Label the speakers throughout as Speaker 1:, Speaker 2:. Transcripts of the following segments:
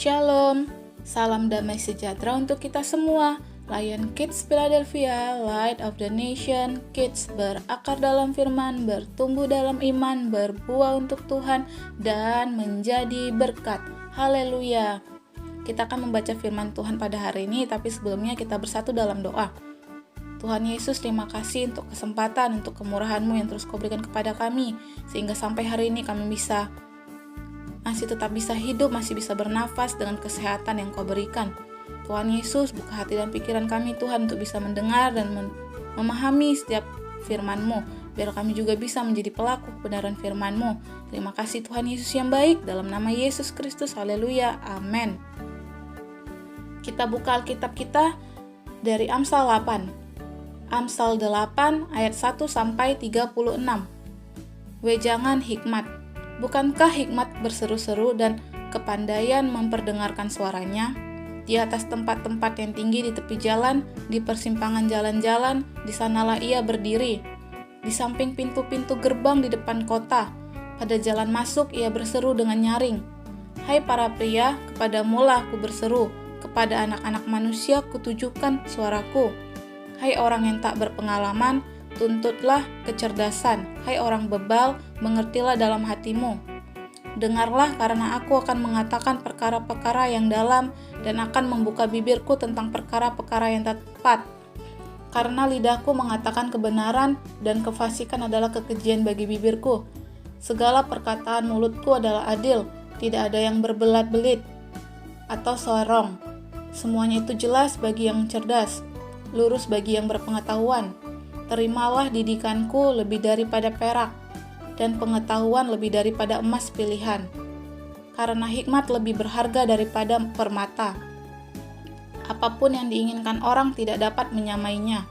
Speaker 1: Shalom, salam damai sejahtera untuk kita semua. Lion Kids Philadelphia, Light of the Nation, Kids berakar dalam firman, bertumbuh dalam iman, berbuah untuk Tuhan, dan menjadi berkat. Haleluya. Kita akan membaca firman Tuhan pada hari ini, tapi sebelumnya kita bersatu dalam doa. Tuhan Yesus, terima kasih untuk kesempatan, untuk kemurahan-Mu yang terus Kau berikan kepada kami, sehingga sampai hari ini kami masih tetap bisa hidup, masih bisa bernafas dengan kesehatan yang Kau berikan. Tuhan Yesus, buka hati dan pikiran kami Tuhan untuk bisa mendengar dan memahami setiap firman-Mu, biar kami juga bisa menjadi pelaku kebenaran firman-Mu. Terima kasih Tuhan Yesus yang baik, dalam nama Yesus Kristus, haleluya, amin. Kita buka Alkitab kita dari Amsal 8. Amsal 8 ayat 1 sampai 36. Wejangan hikmat. Bukankah hikmat berseru-seru dan kepandaian memperdengarkan suaranya? Di atas tempat-tempat yang tinggi di tepi jalan, di persimpangan jalan-jalan, di sanalah ia berdiri. Di samping pintu-pintu gerbang di depan kota, pada jalan masuk ia berseru dengan nyaring. Hai para pria, kepadamulah aku berseru, kepada anak-anak manusia kutujukan suaraku. Hai orang yang tak berpengalaman, tuntutlah kecerdasan. Hai orang bebal, mengertilah dalam hatimu. Dengarlah, karena aku akan mengatakan perkara-perkara yang dalam dan akan membuka bibirku tentang perkara-perkara yang tepat. Karena lidahku mengatakan kebenaran dan kefasikan adalah kekejian bagi bibirku. Segala perkataan mulutku adalah adil, tidak ada yang berbelat-belit atau sorong. Semuanya itu jelas bagi yang cerdas, lurus bagi yang berpengetahuan. Terimalah didikanku lebih daripada perak, dan pengetahuan lebih daripada emas pilihan. Karena hikmat lebih berharga daripada permata. Apapun yang diinginkan orang tidak dapat menyamainya.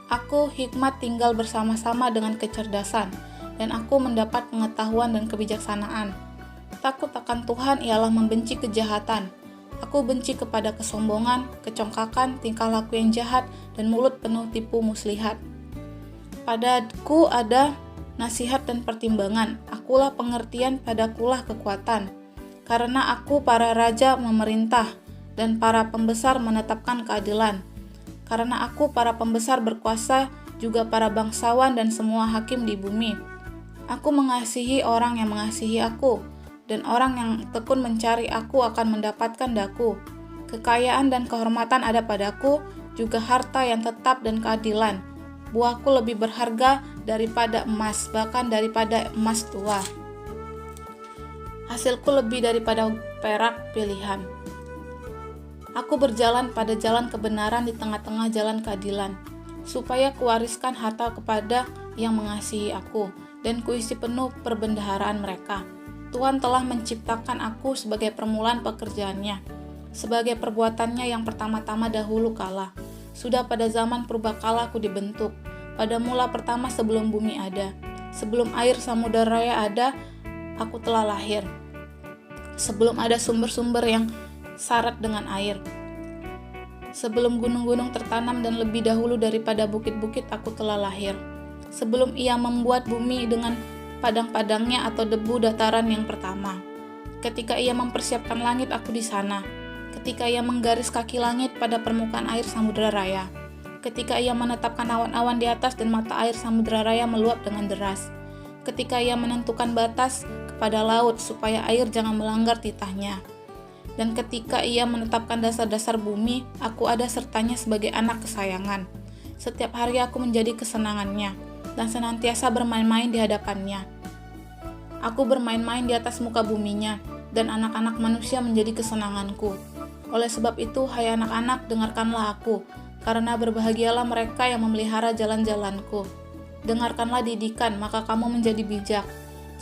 Speaker 1: Aku, hikmat, tinggal bersama-sama dengan kecerdasan, dan aku mendapat pengetahuan dan kebijaksanaan. Takut akan Tuhan ialah membenci kejahatan. Aku benci kepada kesombongan, kecongkakan, tingkah laku yang jahat, dan mulut penuh tipu muslihat. Padaku ada nasihat dan pertimbangan, akulah pengertian, padakulah kekuatan. Karena aku para raja memerintah, dan para pembesar menetapkan keadilan. Karena aku para pembesar berkuasa, juga para bangsawan dan semua hakim di bumi. Aku mengasihi orang yang mengasihi aku, dan orang yang tekun mencari aku akan mendapatkan daku. Kekayaan dan kehormatan ada padaku, juga harta yang tetap dan keadilan. Buahku lebih berharga daripada emas, bahkan daripada emas tua. Hasilku lebih daripada perak pilihan. Aku berjalan pada jalan kebenaran di tengah-tengah jalan keadilan, supaya kuwariskan harta kepada yang mengasihi aku, dan kuisi penuh perbendaharaan mereka. Tuhan telah menciptakan aku sebagai permulaan pekerjaannya, sebagai perbuatannya yang pertama-tama dahulu kala. Sudah pada zaman purbakala aku dibentuk, pada mula pertama sebelum bumi ada. Sebelum air samudera raya ada, aku telah lahir. Sebelum ada sumber-sumber yang syarat dengan air. Sebelum gunung-gunung tertanam dan lebih dahulu daripada bukit-bukit aku telah lahir. Sebelum ia membuat bumi dengan padang-padangnya atau debu dataran yang pertama. Ketika ia mempersiapkan langit, aku di sana. Ketika ia menggaris kaki langit pada permukaan air samudera raya. Ketika ia menetapkan awan-awan di atas dan mata air samudera raya meluap dengan deras. Ketika ia menentukan batas kepada laut supaya air jangan melanggar titahnya. Dan ketika ia menetapkan dasar-dasar bumi, aku ada sertanya sebagai anak kesayangan. Setiap hari aku menjadi kesenangannya, dan senantiasa bermain-main di hadapannya. Aku bermain-main di atas muka buminya, dan anak-anak manusia menjadi kesenanganku. Oleh sebab itu, hai anak-anak, dengarkanlah aku, karena berbahagialah mereka yang memelihara jalan-jalanku. Dengarkanlah didikan, maka kamu menjadi bijak.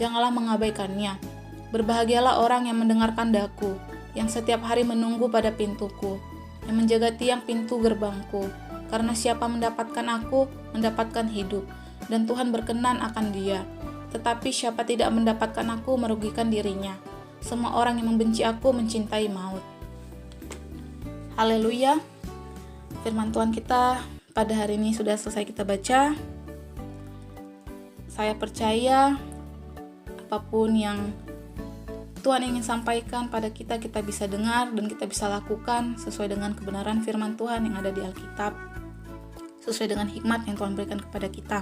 Speaker 1: Janganlah mengabaikannya. Berbahagialah orang yang mendengarkan daku, yang setiap hari menunggu pada pintuku, yang menjaga tiang pintu gerbangku. Karena siapa mendapatkan aku, mendapatkan hidup, dan Tuhan berkenan akan dia. Tetapi siapa tidak mendapatkan aku, merugikan dirinya. Semua orang yang membenci aku mencintai maut. Haleluya. Firman Tuhan kita pada hari ini sudah selesai kita baca. Saya percaya apapun yang Tuhan ingin sampaikan pada kita, kita bisa dengar dan kita bisa lakukan sesuai dengan kebenaran firman Tuhan yang ada di Alkitab, sesuai dengan hikmat yang Tuhan berikan kepada kita.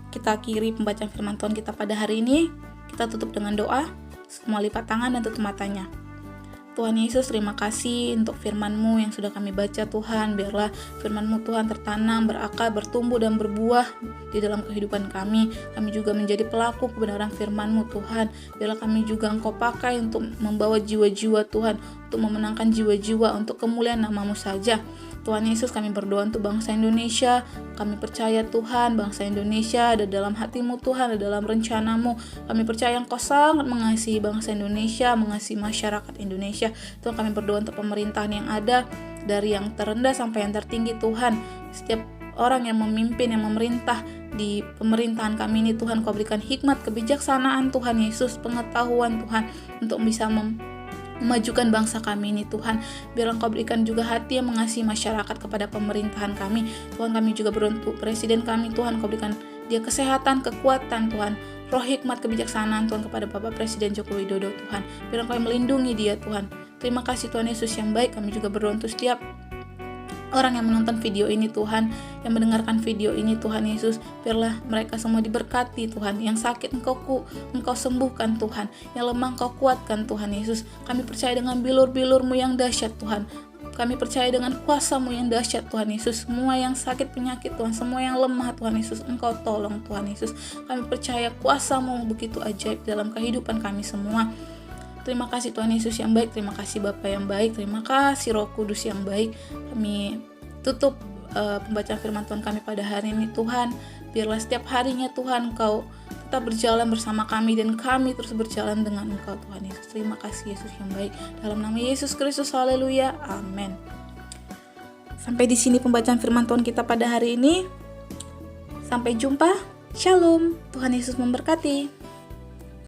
Speaker 1: Kita akhiri pembacaan firman Tuhan kita pada hari ini. Kita tutup dengan doa. Semua lipat tangan dan tutup matanya. Tuhan Yesus, terima kasih untuk firman-Mu yang sudah kami baca Tuhan. Biarlah firman-Mu Tuhan tertanam, berakar, bertumbuh dan berbuah di dalam kehidupan kami. Kami juga menjadi pelaku kebenaran firman-Mu Tuhan. Biarlah kami juga Engkau pakai untuk membawa jiwa-jiwa Tuhan, untuk memenangkan jiwa-jiwa untuk kemuliaan nama-Mu saja. Tuhan Yesus, kami berdoa untuk bangsa Indonesia. Kami percaya Tuhan, bangsa Indonesia ada dalam hati-Mu Tuhan, ada dalam rencana-Mu. Kami percaya Engkau sangat mengasihi bangsa Indonesia, mengasihi masyarakat Indonesia. Tuhan, kami berdoa untuk pemerintahan yang ada, dari yang terendah sampai yang tertinggi Tuhan. Setiap orang yang memimpin, yang memerintah di pemerintahan kami ini Tuhan, Kau berikan hikmat, kebijaksanaan Tuhan Yesus, pengetahuan Tuhan untuk bisa memajukan bangsa kami ini Tuhan. Biar Engkau berikan juga hati yang mengasihi masyarakat kepada pemerintahan kami Tuhan. Kami juga berdoa untuk presiden kami Tuhan, Kau berikan dia kesehatan, kekuatan Tuhan, roh hikmat, kebijaksanaan Tuhan kepada Bapak Presiden Joko Widodo Tuhan. Biar Engkau melindungi dia Tuhan. Terima kasih Tuhan Yesus yang baik. Kami juga berdoa untuk setiap orang yang menonton video ini Tuhan, yang mendengarkan video ini Tuhan Yesus. Biarlah mereka semua diberkati Tuhan. Yang sakit Engkau sembuhkan Tuhan, yang lemah Engkau kuatkan Tuhan Yesus. Kami percaya dengan bilur-bilur-Mu yang dahsyat Tuhan. Kami percaya dengan kuasa-Mu yang dahsyat Tuhan Yesus. Semua yang sakit penyakit Tuhan, semua yang lemah Tuhan Yesus, Engkau tolong Tuhan Yesus. Kami percaya kuasa-Mu begitu ajaib dalam kehidupan kami semua. Terima kasih Tuhan Yesus yang baik, terima kasih Bapa yang baik, terima kasih Roh Kudus yang baik. Kami tutup pembacaan firman Tuhan kami pada hari ini Tuhan. Biarlah setiap harinya Tuhan Engkau tetap berjalan bersama kami dan kami terus berjalan dengan Engkau Tuhan Yesus. Terima kasih Yesus yang baik. Dalam nama Yesus Kristus, haleluya, amin. Sampai di sini pembacaan firman Tuhan kita pada hari ini. Sampai jumpa, shalom, Tuhan Yesus memberkati.